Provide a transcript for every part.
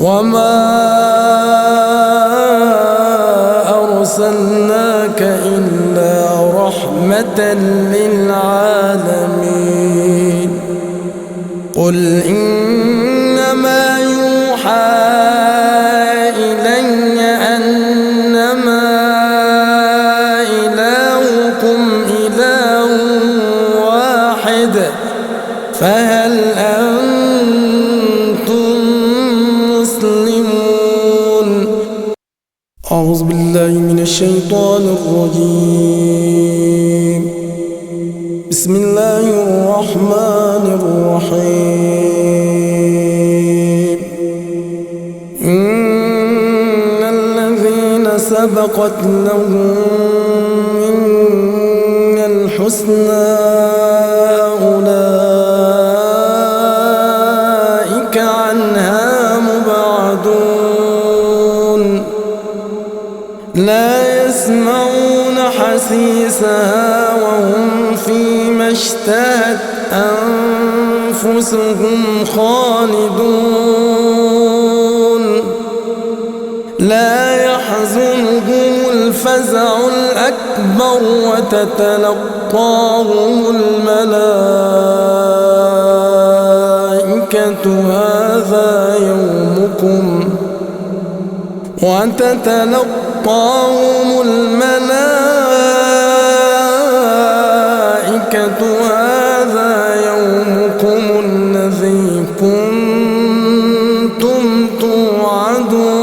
وما أرسلناك إلا رحمة للعالمين. قل إنما يوحى إلي أنما إلهكم إله واحد فهل أنتم مسلمون؟ أعوذ بالله من الشيطان الرجيم. بسم الله الرحمن الرحيم. إن الذين سبقت لهم منا الحسنى أولئك عنها مبعدون لا يسمعون حسيسها وهم فيما اشتهت أنفسهم خالدون لا يحزنهم الفزع الأكبر وتتلقاهم الملائكة هذا يومكم هذا يومكم الذي كنتم توعدون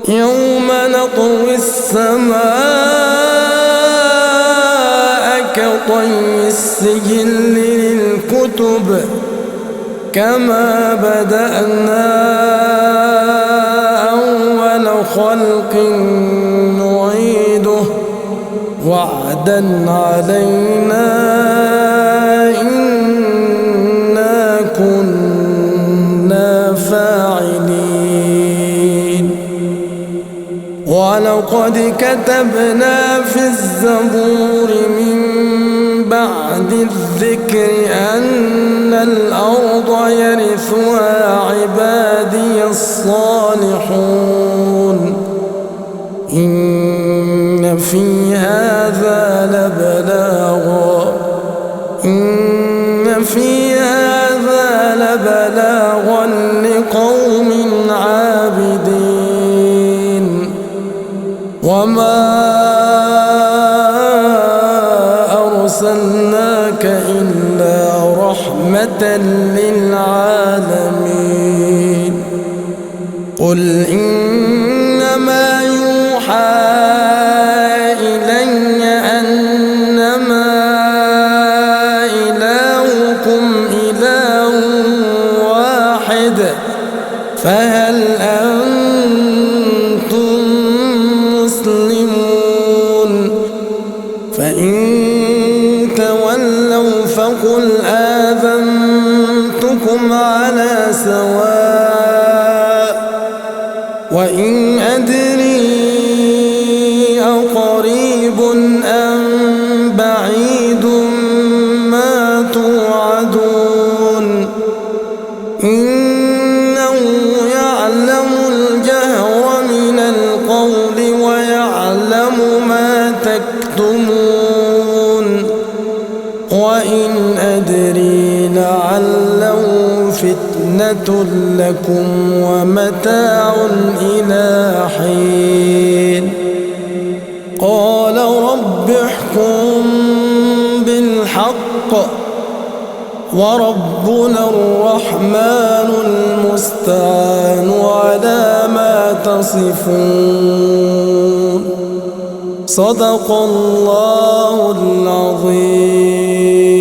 يوم نطوي السماء كطي السجل للكتب كما بدأنا أول خلق نعيده وعدا علينا إنا كنا فاعلين. ولقد كتبنا في الزبور من بعد الذكر أن الأرض يرثها عبادي الصالحون إن في هذا لبلاغا لقوم عابدين. وما أرسلناك إلا رحمة للعالمين. قل إنما يوحى إلي أنما إلهكم إله واحد فهل أنتم مسلمون؟ فإن تولوا فقل آذنتكم على سواء وإن أدري أقريب أم بعيد ما توعدون إنه يعلم الجهر من القول ويعلم ما تكتمون وإن أدري لعله فتنة لكم ومتاع إلى حين. قال رب احكم بالحق وربنا الرحمن المستعان على ما تصفون. صدق الله العظيم.